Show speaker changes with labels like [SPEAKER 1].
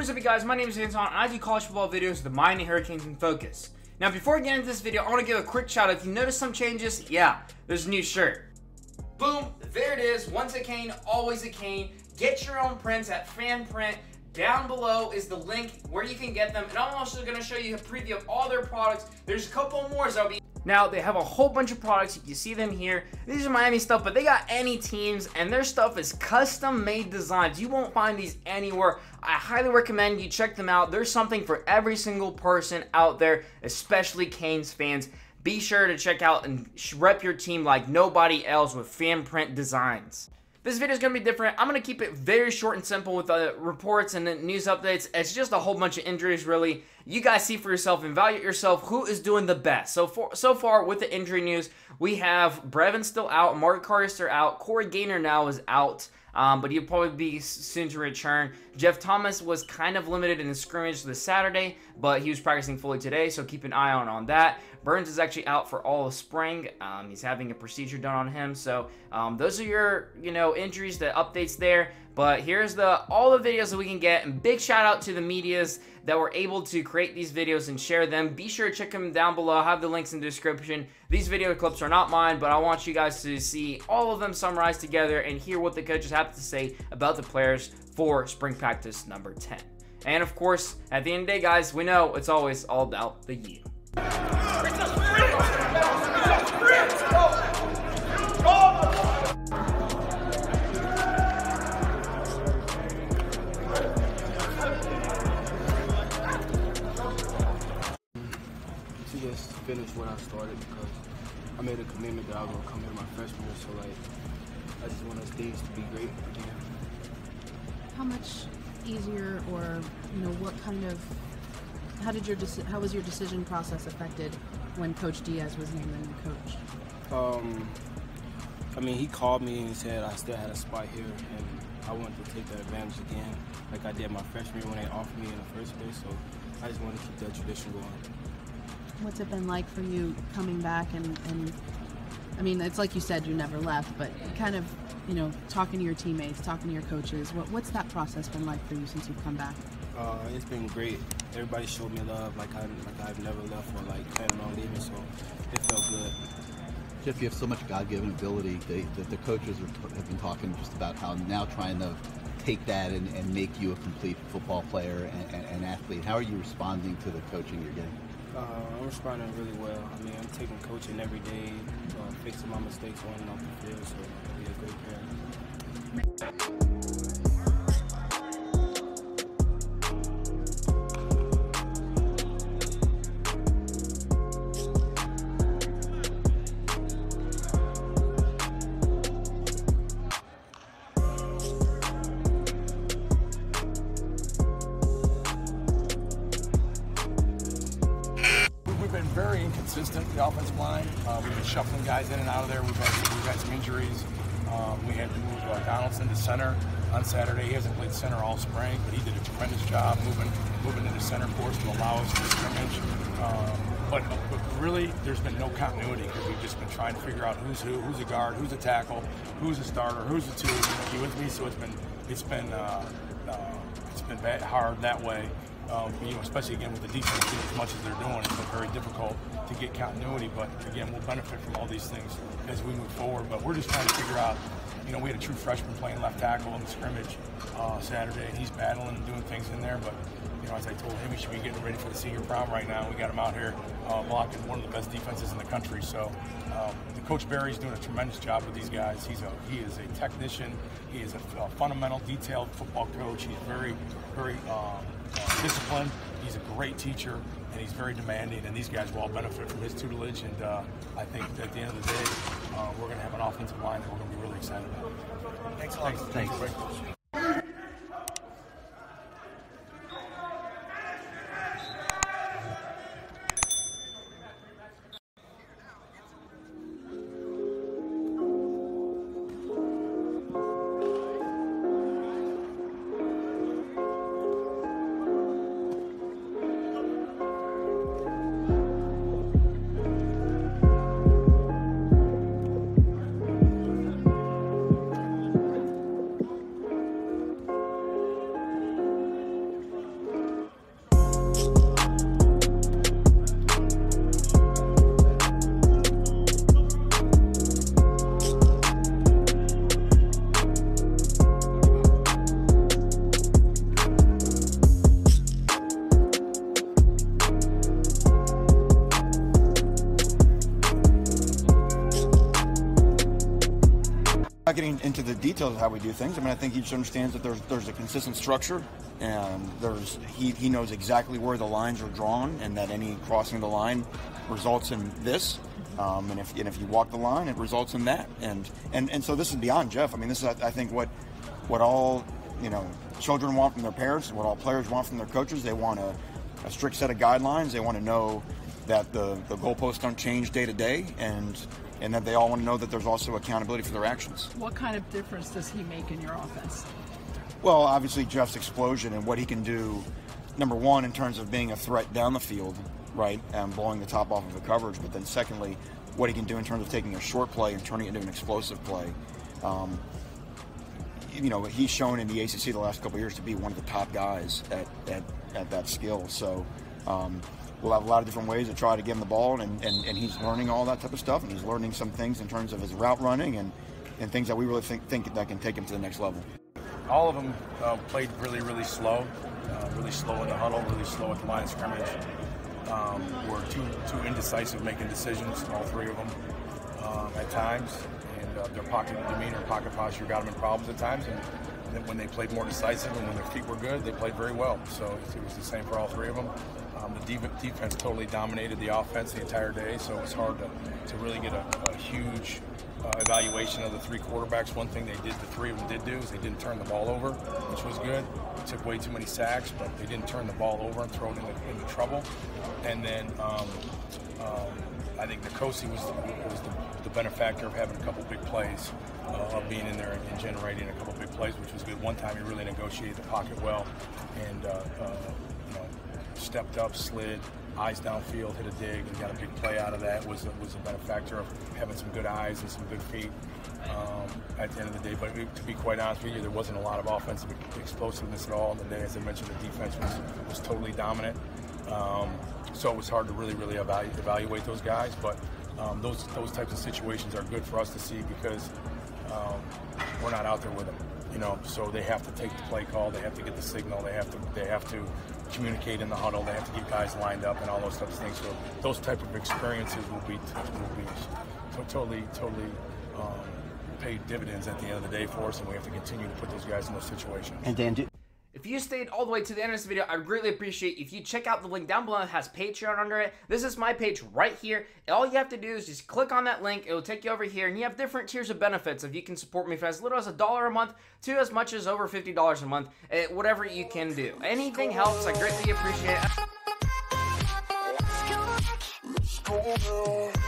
[SPEAKER 1] What is up, you guys? My name is Anton, and I do college football videos with the Miami Hurricanes in focus. Now, before we get into this video, I want to give a quick shout out. If you notice some changes, yeah, there's a new shirt. Boom, there it is. Once a cane, always a cane. Get your own prints at Fan Print. Down below is the link where you can get them, and I'm also going to show you a preview of all their products. There's a couple more that'll be. Now, they have a whole bunch of products. You can see them here. These are Miami stuff, but they got any teams, and their stuff is custom-made designs. You won't find these anywhere. I highly recommend you check them out. There's something for every single person out there, especially Canes fans. Be sure to check out and rep your team like nobody else with Fan Print designs. This video is going to be different. I'm going to keep it very short and simple with the reports and the news updates. It's just a whole bunch of injuries, really. You guys see for yourself and evaluate yourself who is doing the best. So far with the injury news, we have Brevin still out, Mark Carter out, Corey Gaynor now is out, but he'll probably be soon to return. Jeff Thomas was kind of limited in the scrimmage this Saturday, but he was practicing fully today, so keep an eye on that. Burns is actually out for all of spring. He's having a procedure done on him, so those are your injuries, the updates there. But here's all the videos that we can get, and big shout out to the medias that were able to create these videos and share them. Be sure to check them down below. I have the links in the description. These video clips are not mine, but I want you guys to see all of them summarized together and hear what the coaches have to say about the players for spring practice number 10. And of course, at the end of the day, guys, we know it's always all about the you.
[SPEAKER 2] Just finish what I started because I made a commitment that I was going to come in my freshman year, so I just want us days to be great again.
[SPEAKER 3] How much easier, or what kind of, how was your decision process affected when Coach Diaz was named the new coach?
[SPEAKER 2] I mean, he called me and he said I still had a spot here, and I wanted to take that advantage again, like I did my freshman year when they offered me in the first place. So I just wanted to keep that tradition going.
[SPEAKER 3] What's it been like for you coming back and I mean, it's like you said, you never left, but kind of, talking to your teammates, talking to your coaches, what's that process been like for you since you've come back?
[SPEAKER 2] It's been great. Everybody showed me love like I've never left or like planning on leaving, so it felt good.
[SPEAKER 4] Jeff, you have so much God-given ability that the coaches have been talking just about how now trying to take that and make you a complete football player and athlete. How are you responding to the coaching you're getting?
[SPEAKER 2] I'm responding really well. I mean, I'm taking coaching every day, fixing my mistakes on and off the field, so I'll be a great parent.
[SPEAKER 5] Very inconsistent, the offensive line. We've been shuffling guys in and out of there. We've had some injuries. We had to move Donaldson to center on Saturday. He hasn't played center all spring, but he did a tremendous job moving into center for us to allow us to scrimmage. But really, there's been no continuity because we've just been trying to figure out who's who, who's a guard, who's a tackle, who's a starter, who's a two. You with me? So it's been bad, hard that way. Especially again with the defense doing as much as they're doing, it's been very difficult to get continuity. But again, we'll benefit from all these things as we move forward. But we're just trying to figure out. We had a true freshman playing left tackle in the scrimmage Saturday, and he's battling and doing things in there. But as I told him, he should be getting ready for the senior prom right now. We got him out here blocking one of the best defenses in the country. So the Coach Barry's doing a tremendous job with these guys. He is a technician. He is a fundamental, detailed football coach. He's very, very disciplined. He's a great teacher, and he's very demanding, and these guys will all benefit from his tutelage. And I think at the end of the day, we're going to have an offensive line that we're going to be really excited about. Thanks a lot.
[SPEAKER 4] Thanks.
[SPEAKER 6] not getting into the details of how we do things. I mean, I think he just understands that there's a consistent structure, and he knows exactly where the lines are drawn, and that any crossing the line results in this. And if you walk the line, it results in that. And so this is beyond Jeff. I mean, this is, I think, what all, you know, children want from their parents, and what all players want from their coaches. They want a strict set of guidelines. They want to know that the goalposts don't change day to day, and that they all want to know that there's also accountability for their actions.
[SPEAKER 7] What kind of difference does he make in your offense?
[SPEAKER 6] Well, obviously Jeff's explosion and what he can do, number one, in terms of being a threat down the field, right, and blowing the top off of the coverage, but then secondly, what he can do in terms of taking a short play and turning it into an explosive play. You know, he's shown in the ACC the last couple of years to be one of the top guys at that skill. So we'll have a lot of different ways to try to give him the ball, and he's learning all that type of stuff, and he's learning some things in terms of his route running and things that we really think that can take him to the next level.
[SPEAKER 5] All of them played really slow in the huddle, really slow at the line of scrimmage. Were too indecisive making decisions, all three of them, at times. And their pocket demeanor, pocket posture got them in problems at times. And then when they played more decisive and when their feet were good, they played very well. So it was the same for all three of them. The defense totally dominated the offense the entire day, so it was hard to really get a huge evaluation of the three quarterbacks. One thing the three of them did do is they didn't turn the ball over, which was good. They took way too many sacks, but they didn't turn the ball over and throw it into trouble. And then I think Nkosi was the benefactor of having a couple big plays, of being in there and generating a couple big plays, which was good. One time he really negotiated the pocket well, and stepped up, slid, eyes downfield, hit a dig, and got a big play out of that. Was a benefactor of having some good eyes and some good feet at the end of the day. But to be quite honest with you, there wasn't a lot of offensive explosiveness at all. And then, as I mentioned, the defense was totally dominant. So it was hard to really evaluate those guys. But those types of situations are good for us to see because we're not out there with them. You know, so they have to take the play call, they have to get the signal, they have to communicate in the huddle, they have to get guys lined up and all those types of things. So those type of experiences will be totally pay dividends at the end of the day for us, and we have to continue to put those guys in those situations.
[SPEAKER 4] And Dan,
[SPEAKER 1] if you stayed all the way to the end of this video, I'd greatly appreciate if you check out the link down below that has Patreon under it. This is my page right here. All you have to do is just click on that link. It will take you over here, and you have different tiers of benefits. If you can support me for as little as $1 a month to as much as over $50 a month, whatever you can do. Anything helps. I greatly appreciate it.